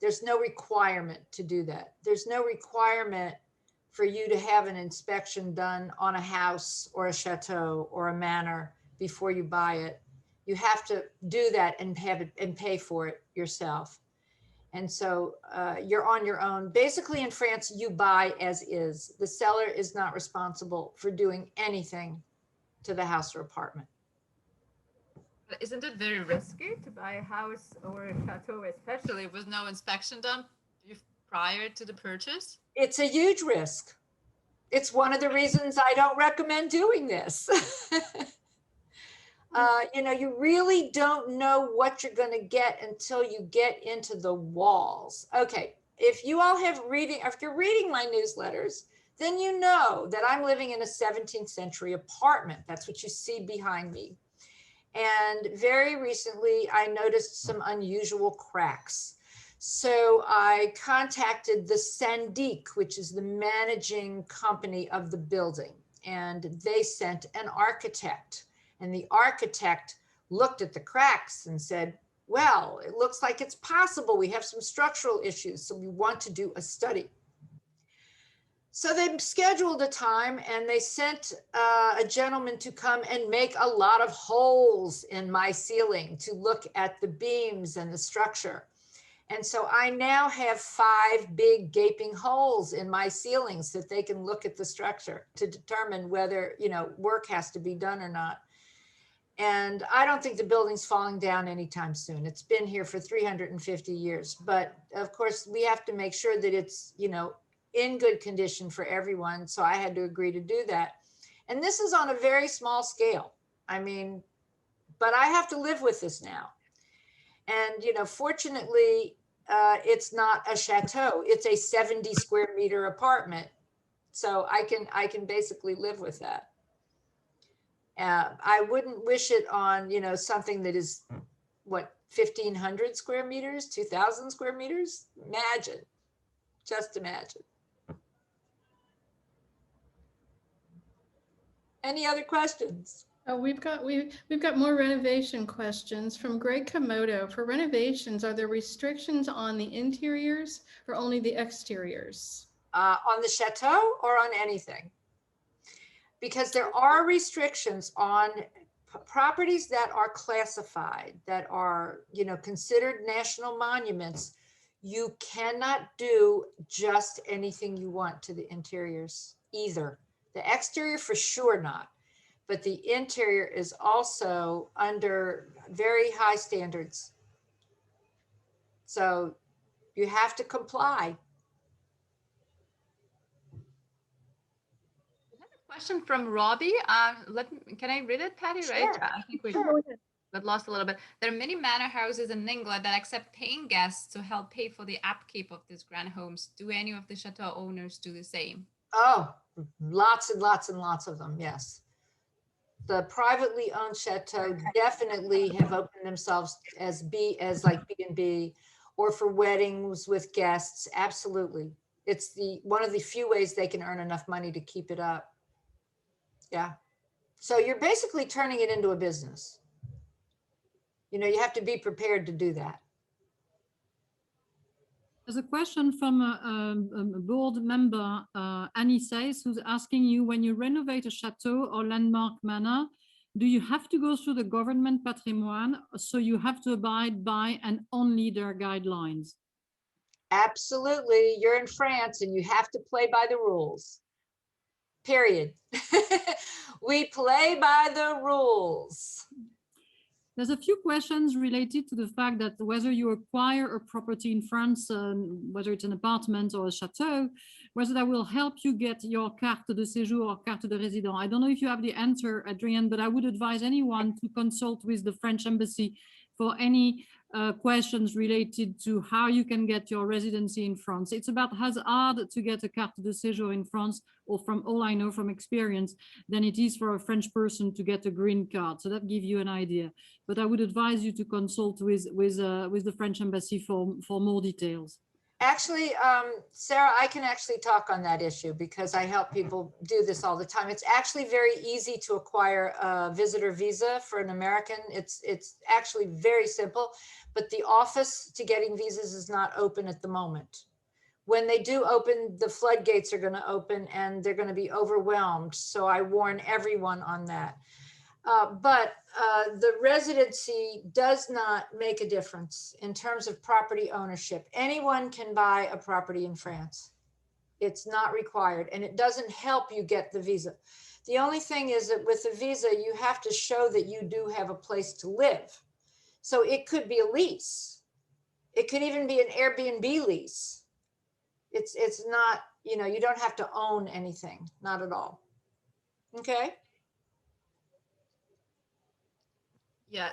There's no requirement to do that. There's no requirement for you to have an inspection done on a house or a chateau or a manor before you buy it. You have to do that and have it and pay for it yourself. And so you're on your own. Basically in France, you buy as is. The seller is not responsible for doing anything to the house or apartment. But isn't it very risky to buy a house or a chateau, especially with no inspection done prior to the purchase? It's a huge risk. It's one of the reasons I don't recommend doing this. You really don't know what you're going to get until you get into the walls. Okay, if you're reading my newsletters, then you know that I'm living in a 17th century apartment. That's what you see behind me. And very recently, I noticed some unusual cracks. So I contacted the syndic, which is the managing company of the building, and they sent an architect. And the architect looked at the cracks and said, well, it looks like it's possible. We have some structural issues, so we want to do a study. So they scheduled a time and they sent a gentleman to come and make a lot of holes in my ceiling to look at the beams and the structure. And so I now have 5 big gaping holes in my ceiling so that they can look at the structure to determine whether, work has to be done or not. And I don't think the building's falling down anytime soon. It's been here for 350 years. But of course, we have to make sure that it's, in good condition for everyone. So I had to agree to do that. And this is on a very small scale. I mean, but I have to live with this now. And, you know, fortunately, it's not a chateau. It's a 70 square meter apartment. So I can basically live with that. I wouldn't wish it on, you know, something that is what, 1,500 square meters, 2,000 square meters. Imagine, just imagine. Any other questions? Oh, we've got more renovation questions from Greg Komodo. For renovations, are there restrictions on the interiors or only the exteriors? On the chateau or on anything? Because there are restrictions on properties that are classified, that are, you know, considered national monuments. You cannot do just anything you want to the interiors either. The exterior for sure not, but the interior is also under very high standards. So you have to comply. Question from Robbie. Can I read it, Patty? Sure. Right? I think we got lost a little bit. There are many manor houses in England that accept paying guests to help pay for the upkeep of these grand homes. Do any of the chateau owners do the same? Oh, lots and lots and lots of them, yes. The privately owned chateau definitely have opened themselves as like B&B or for weddings with guests. Absolutely. It's one of the few ways they can earn enough money to keep it up. Yeah. So you're basically turning it into a business. You know, you have to be prepared to do that. There's a question from a board member, Annie Says, who's asking you, when you renovate a chateau or landmark manor, do you have to go through the government patrimoine? So you have to abide by and only their guidelines? Absolutely. You're in France and you have to play by the rules. Period. We play by the rules. There's a few questions related to the fact that whether you acquire a property in France, whether it's an apartment or a chateau, whether that will help you get your carte de séjour or carte de résident. I don't know if you have the answer, Adrian, but I would advise anyone to consult with the French embassy for any questions related to how you can get your residency in France. It's about as hard to get a carte de séjour in France, or from all I know from experience, than it is for a French person to get a green card. So that gives you an idea. But I would advise you to consult with the French embassy for more details. Actually, Sarah, I can actually talk on that issue because I help people do this all the time. It's actually very easy to acquire a visitor visa for an American. It's actually very simple, but the office to getting visas is not open at the moment. When they do open, the floodgates are going to open and they're going to be overwhelmed. So I warn everyone on that. But the residency does not make a difference in terms of property ownership. Anyone can buy a property in France. It's not required, and it doesn't help you get the visa. The only thing is that with the visa, you have to show that you do have a place to live. So it could be a lease. It could even be an Airbnb lease. It's not, you know, you don't have to own anything, not at all. Okay. Yeah,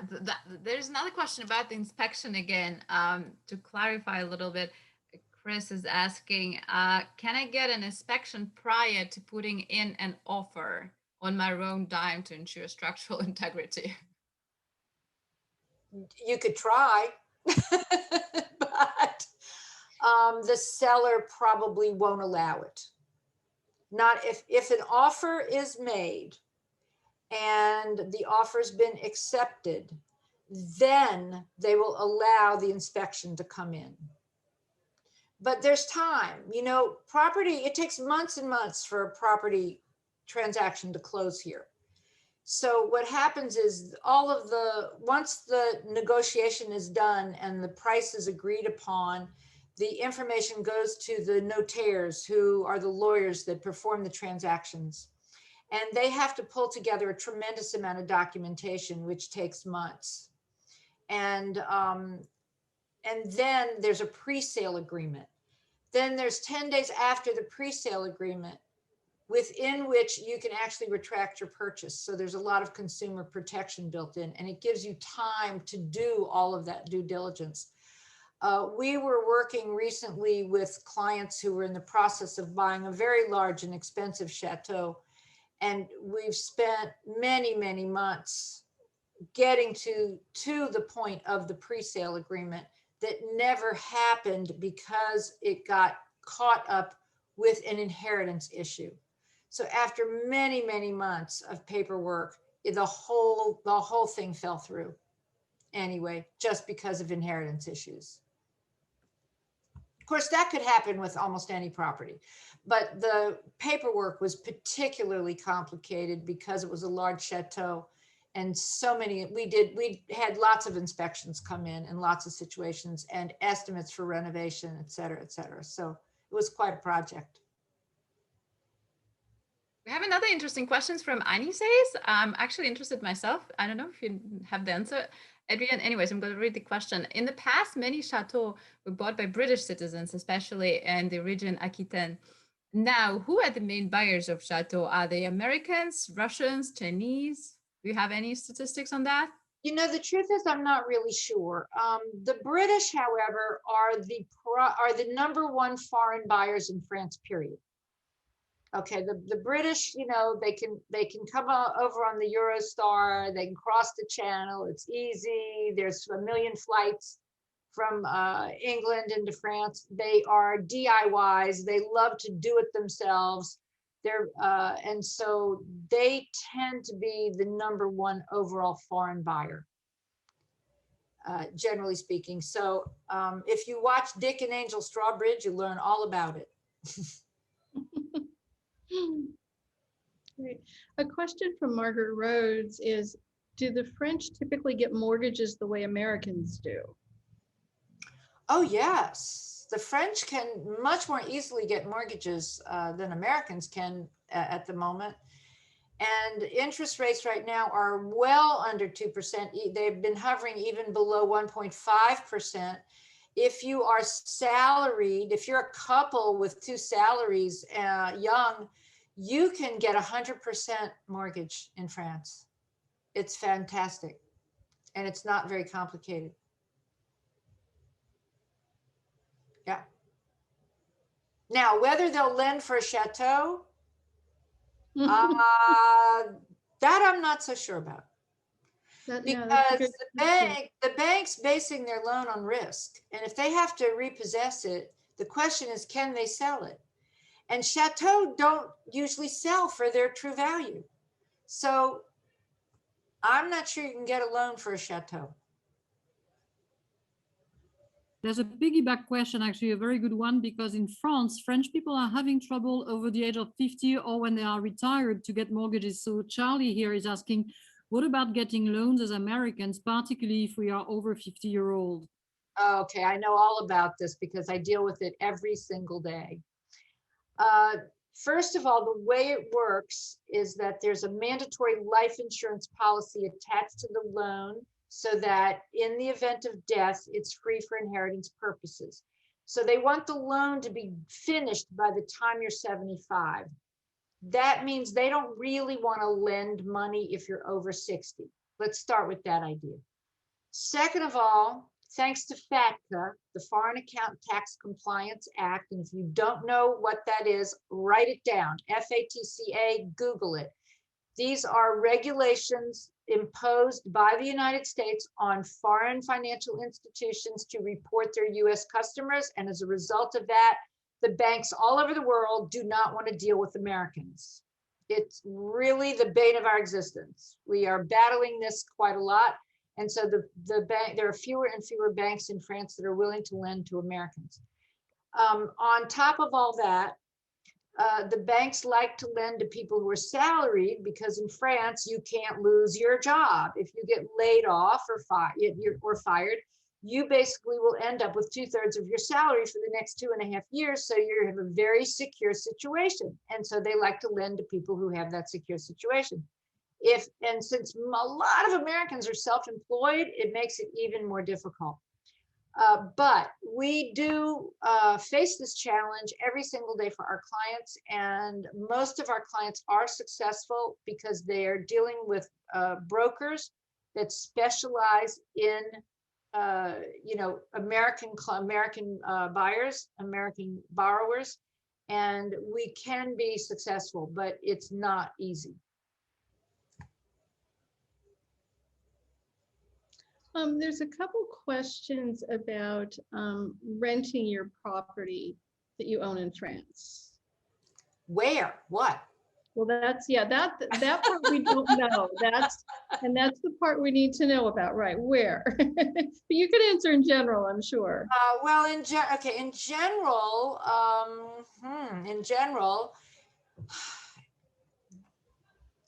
there's another question about the inspection again. To clarify a little bit, Chris is asking, can I get an inspection prior to putting in an offer on my own dime to ensure structural integrity? You could try, but the seller probably won't allow it. Not if an offer is made and the offer's been accepted, then they will allow the inspection to come in. But there's time, you know, property, it takes months and months for a property transaction to close here. So what happens is once the negotiation is done and the price is agreed upon, the information goes to the notaires, who are the lawyers that perform the transactions. And they have to pull together a tremendous amount of documentation, which takes months. And then there's a pre-sale agreement. Then there's 10 days after the pre-sale agreement, within which you can actually retract your purchase. So there's a lot of consumer protection built in, and it gives you time to do all of that due diligence. We were working recently with clients who were in the process of buying a very large and expensive chateau. And we've spent many, many months getting to the point of the pre-sale agreement that never happened because it got caught up with an inheritance issue. So after many, many months of paperwork, the whole thing fell through anyway, just because of inheritance issues. Of course, that could happen with almost any property, but the paperwork was particularly complicated because it was a large chateau, and so many, we had lots of inspections come in lots of situations and estimates for renovation, et cetera, et cetera. So it was quite a project. We have another interesting questions from Anises. I'm actually interested myself. I don't know if you have the answer, Adrian. Anyways, I'm going to read the question. In the past, many chateaux were bought by British citizens, especially in the region Aquitaine. Now, who are the main buyers of chateau? Are they Americans, Russians, Chinese? Do you have any statistics on that? You know, the truth is, I'm not really sure. The British, however, are the number one foreign buyers in France, period. Okay, the British, you know, they can come over on the Eurostar, they can cross the channel, it's easy. There's a million flights from England into France. They are DIYs, they love to do it themselves. And so they tend to be the number one overall foreign buyer, generally speaking. So if you watch Dick and Angel Strawbridge, you learn all about it. Great. A question from Margaret Rhodes is, do the French typically get mortgages the way Americans do? Oh, yes. The French can much more easily get mortgages than Americans can at the moment. And interest rates right now are well under 2%. They've been hovering even below 1.5%. If you are salaried, if you're a couple with two salaries, young, you can get 100% mortgage in France. It's fantastic. And it's not very complicated. Yeah. Now, whether they'll lend for a chateau, that I'm not so sure about. Because the bank's basing their loan on risk. And if they have to repossess it, the question is, can they sell it? And chateaux don't usually sell for their true value. So I'm not sure you can get a loan for a chateau. There's a piggyback question, actually a very good one, because in France, French people are having trouble over the age of 50 or when they are retired to get mortgages. So Charlie here is asking, what about getting loans as Americans, particularly if we are over 50-year-old? Okay, I know all about this because I deal with it every single day. First of all, the way it works is that there's a mandatory life insurance policy attached to the loan so that in the event of death, it's free for inheritance purposes. So they want the loan to be finished by the time you're 75. That means they don't really want to lend money if you're over 60. Let's start with that idea. Second of all, thanks to FATCA, the Foreign Account Tax Compliance Act, and if you don't know what that is, write it down, FATCA, Google it. These are regulations imposed by the United States on foreign financial institutions to report their US customers, and as a result of that, the banks all over the world do not want to deal with Americans. It's really the bane of our existence. We are battling this quite a lot. And so there are fewer and fewer banks in France that are willing to lend to Americans. On top of all that, the banks like to lend to people who are salaried because in France, you can't lose your job. If you get laid off or fired, you basically will end up with 2/3 of your salary for the next 2.5 years. So you have a very secure situation. And so they like to lend to people who have that secure situation. And since a lot of Americans are self-employed, it makes it even more difficult. But we do face this challenge every single day for our clients, and most of our clients are successful because they are dealing with brokers that specialize in, American buyers, American borrowers, and we can be successful, but it's not easy. There's a couple questions about renting your property that you own in France. Where? What? Well, that's, yeah, that part we don't know. That's the part we need to know about, right? Where? But you could answer in general, I'm sure. Well, in general,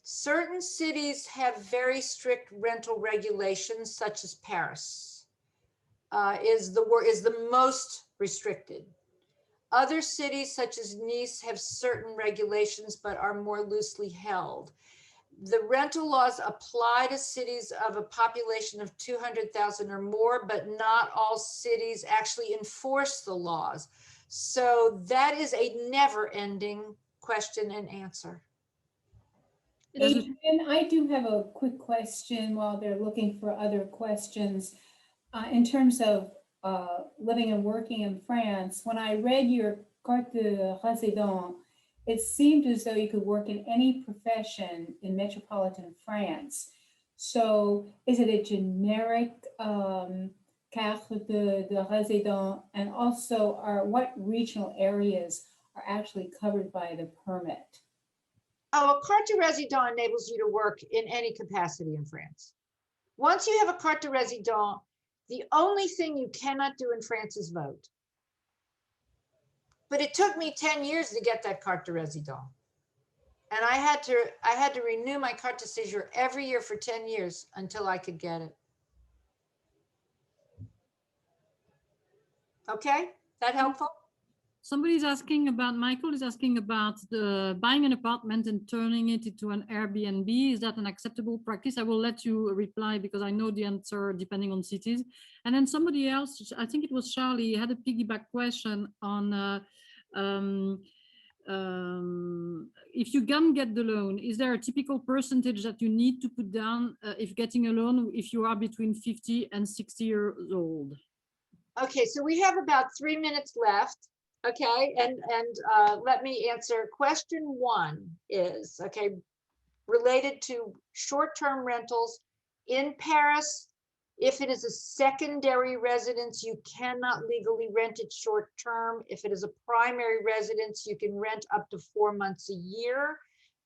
certain cities have very strict rental regulations, such as Paris is the most restricted. Other cities, such as Nice, have certain regulations, but are more loosely held. The rental laws apply to cities of a population of 200,000 or more, but not all cities actually enforce the laws. So that is a never-ending question and answer. Adrian, I do have a quick question while they're looking for other questions. In terms of living and working in France, when I read your carte de résident, it seemed as though you could work in any profession in metropolitan France. So is it a generic carte de résident? And also, what regional areas are actually covered by the permit? Oh, a carte de résident enables you to work in any capacity in France. Once you have a carte de résident, the only thing you cannot do in France is vote. But it took me 10 years to get that carte de résident. And I had to renew my carte de séjour every year for 10 years until I could get it. Okay, that helpful? Somebody's asking about, Michael is asking about the buying an apartment and turning it into an Airbnb. Is that an acceptable practice? I will let you reply because I know the answer depending on cities. And then somebody else, I think it was Charlie, had a piggyback question on if you can get the loan, is there a typical percentage that you need to put down if getting a loan if you are between 50 and 60 years old? Okay, so we have about 3 minutes left. Okay, and let me answer. Question 1 is, okay, related to short-term rentals in Paris. If it is a secondary residence, you cannot legally rent it short-term. If it is a primary residence, you can rent up to 4 months a year.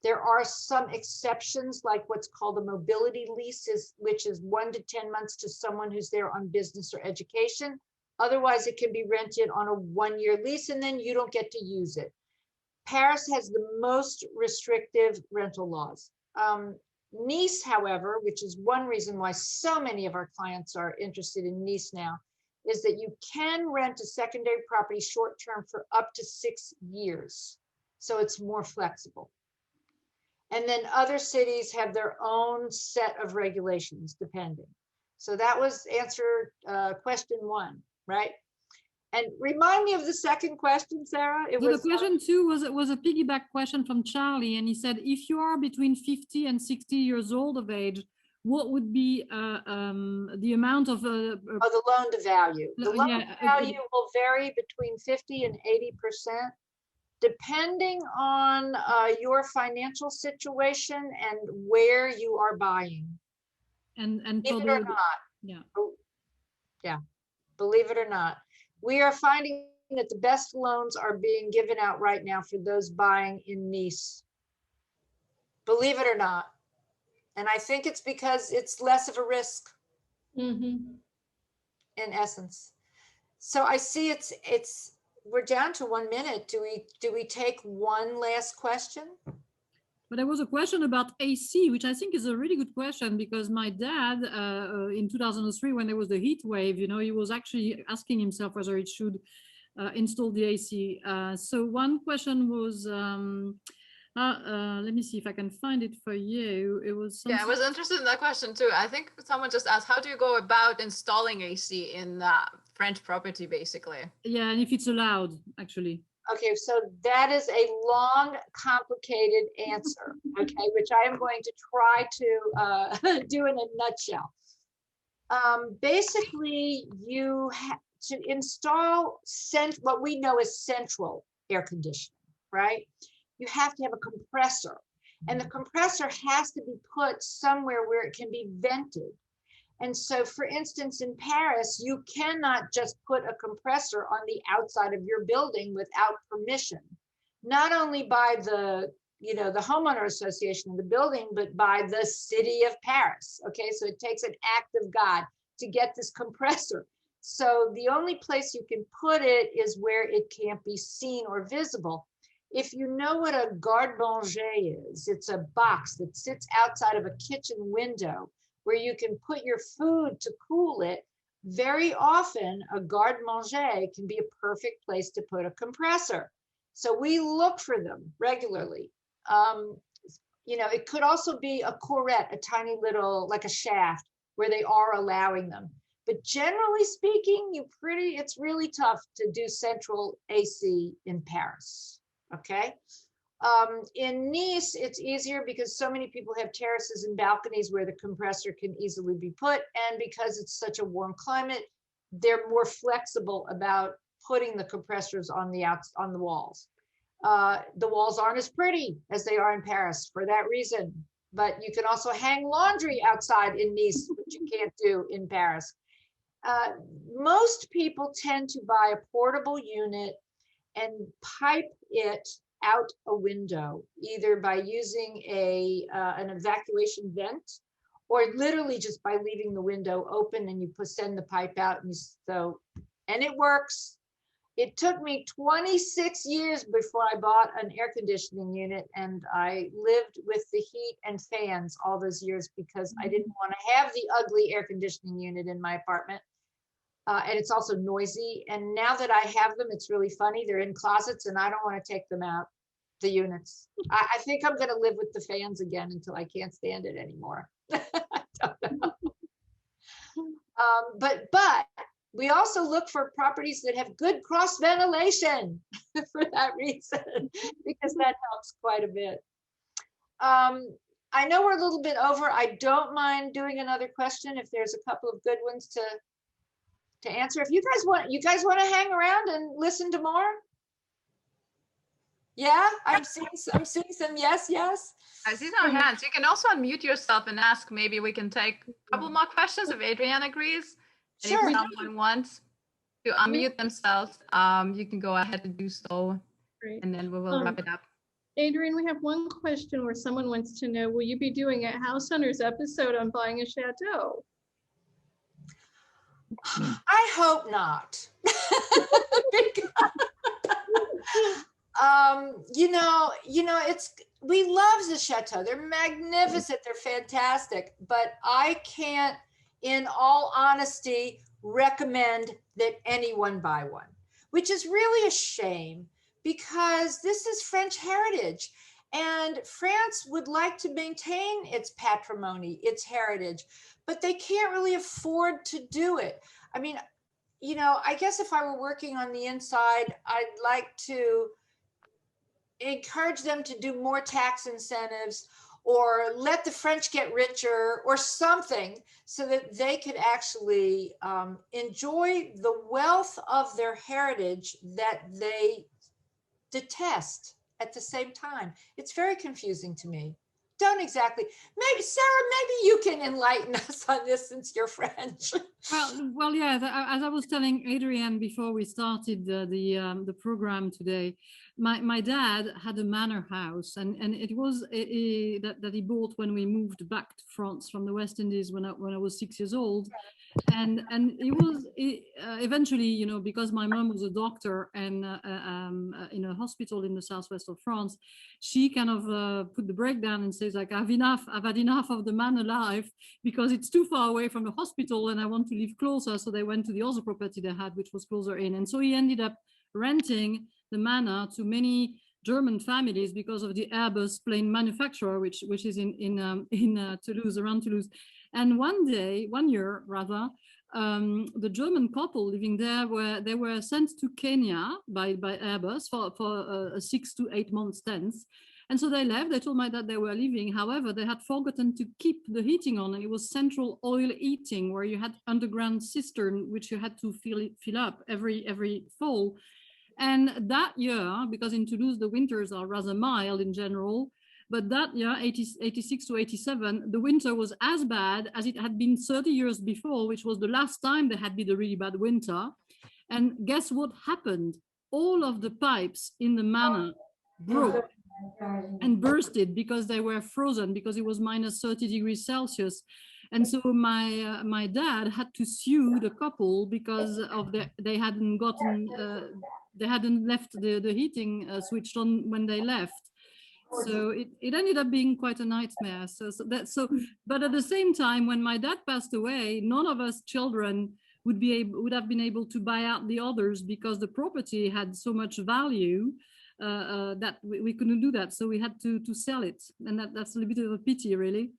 There are some exceptions, like what's called a mobility lease, which is 1 to 10 months to someone who's there on business or education. Otherwise, it can be rented on a 1-year lease, and then you don't get to use it. Paris has the most restrictive rental laws. Nice, however, which is one reason why so many of our clients are interested in Nice now, is that you can rent a secondary property short-term for up to 6 years. So it's more flexible. And then other cities have their own set of regulations, depending. So that was answer question 1. Right? And remind me of the second question, Sarah. The question 2 was a piggyback question from Charlie, and he said, if you are between 50 and 60 years old of age, what would be the amount of the loan to value? The loan to value will vary between 50 and 80%, depending on your financial situation and where you are buying. And believe it or not. Yeah. Yeah. Believe it or not, we are finding that the best loans are being given out right now for those buying in Nice. Believe it or not. And I think it's because it's less of a risk, in essence. So I see we're down to 1 minute. Do we take one last question? But there was a question about AC, which I think is a really good question, because my dad in 2003, when there was the heat wave, he was actually asking himself whether he should install the AC. So one question was, let me see if I can find it for you. It was something... Yeah, I was interested in that question too. I think someone just asked, how do you go about installing AC in French property, basically. Yeah, and if it's allowed, actually. Okay, so that is a long, complicated answer, okay, which I am going to try to do in a nutshell. Basically, you have to install what we know as central air conditioning, right? You have to have a compressor, and the compressor has to be put somewhere where it can be vented. And so, for instance, in Paris, you cannot just put a compressor on the outside of your building without permission, not only by the homeowner association of the building, but by the city of Paris. Okay, so it takes an act of God to get this compressor. So the only place you can put it is where it can't be seen or visible. If you know what a garde-manger is, it's a box that sits outside of a kitchen window where you can put your food to cool it. Very often, a garde-manger can be a perfect place to put a compressor. So we look for them regularly. It could also be a courette, a tiny little, like a shaft, where they are allowing them. But generally speaking, it's really tough to do central AC in Paris, okay? In Nice, it's easier because so many people have terraces and balconies where the compressor can easily be put. And because it's such a warm climate, they're more flexible about putting the compressors on the walls. The walls aren't as pretty as they are in Paris for that reason. But you can also hang laundry outside in Nice, which you can't do in Paris. Most people tend to buy a portable unit and pipe it out a window, either by using an evacuation vent, or literally just by leaving the window open, and you send the pipe out, and it works. It took me 26 years before I bought an air conditioning unit, and I lived with the heat and fans all those years because I didn't want to have the ugly air conditioning unit in my apartment. And it's also noisy. And now that I have them, it's really funny. They're in closets and I don't want to take them out, the units. I think I'm going to live with the fans again until I can't stand it anymore. I don't know. But we also look for properties that have good cross ventilation for that reason, because that helps quite a bit. I know we're a little bit over. I don't mind doing another question if there's a couple of good ones to answer. If you guys want to hang around and listen to more? Yeah, I'm seeing some yes. I see some hands. You can also unmute yourself and ask. Maybe we can take a couple more questions if Adrian agrees. And Sure. if someone wants to unmute themselves, you can go ahead and do so. Great. And then we will wrap it up. Adrian, we have one question where someone wants to know, will you be doing a House Hunters episode on buying a chateau? I hope not. We love the chateau. They're magnificent. They're fantastic. But I can't, in all honesty, recommend that anyone buy one, which is really a shame because this is French heritage. And France would like to maintain its patrimony, its heritage, but they can't really afford to do it. I mean, I guess if I were working on the inside, I'd like to encourage them to do more tax incentives or let the French get richer or something so that they could actually enjoy the wealth of their heritage that they detest at the same time. It's very confusing to me. Don't exactly. Maybe Sarah, maybe you can enlighten us on this since you're French. Well, yeah. As I was telling Adrian before we started the program today, my dad had a manor house, and it was that he bought when we moved back to France from the West Indies when I was 6 years old. And it was eventually, because my mom was a doctor and in a hospital in the southwest of France, she kind of put the breakdown and says, like, I've had enough of the manor life because it's too far away from the hospital and I want to live closer. So they went to the other property they had, which was closer in. And so he ended up renting the manor to many German families because of the Airbus plane manufacturer, which is in Toulouse, around Toulouse. And one year, the German couple living there they were sent to Kenya by Airbus for a 6 to 8 month stance. And so they left. They told my dad they were leaving. However, they had forgotten to keep the heating on, and it was central oil heating, where you had underground cistern which you had to fill up every fall. And that year, because in Toulouse the winters are rather mild in general, but that year, 86 to 87, the winter was as bad as it had been 30 years before, which was the last time there had been a really bad winter. And guess what happened? All of the pipes in the manor broke and bursted because they were frozen, because it was minus 30 degrees Celsius. And so my dad had to sue the couple because of they hadn't left the heating switched on when they left. So it ended up being quite a nightmare. But at the same time, when my dad passed away, none of us children would have been able to buy out the others, because the property had so much value that we couldn't do that. So we had to sell it, and that's a little bit of a pity, really.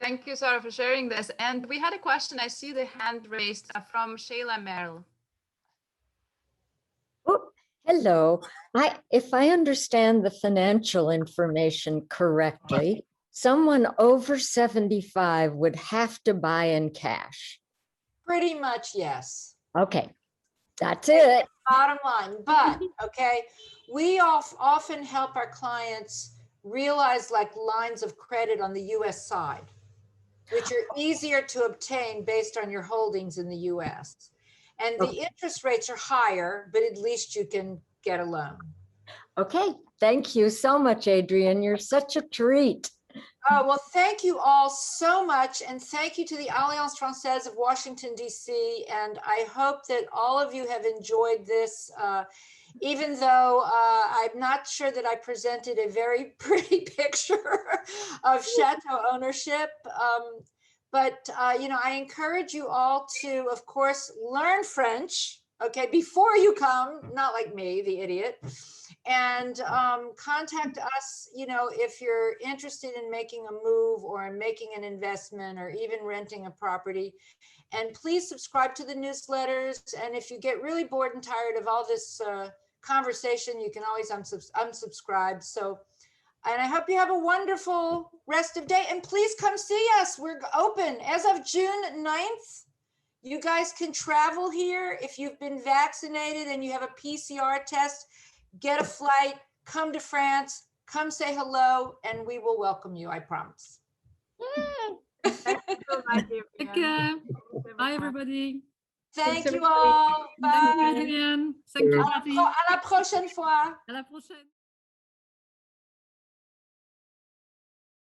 Thank you, Sarah, for sharing this. And we had a question. I see the hand raised from Shayla Merrill. Oh, hello. If I understand the financial information correctly, someone over 75 would have to buy in cash. Pretty much, yes. Okay, that's it. Bottom line, but okay, we often help our clients realize like lines of credit on the US side, which are easier to obtain based on your holdings in the US. And the interest rates are higher, but at least you can get a loan. Okay, thank you so much, Adrian. You're such a treat. Oh, well, thank you all so much. And thank you to the Alliance Française of Washington, D.C. And I hope that all of you have enjoyed this, even though I'm not sure that I presented a very pretty picture of chateau ownership. You know, I encourage you all to, of course, learn French, okay, before you come, not like me, the idiot. And contact us, you know, if you're interested in making a move or in making an investment or even renting a property. And please subscribe to the newsletters. And if you get really bored and tired of all this conversation, you can always unsubscribe. So, and I hope you have a wonderful rest of day. And please come see us. We're open as of June 9th. You guys can travel here. If you've been vaccinated and you have a PCR test, get a flight, come to France, come say hello, and we will welcome you, I promise. Take care. Bye, everybody. Thank you all. Bye. Thank you, Adrian. Thank you, Patty. À la prochaine fois. À la prochaine.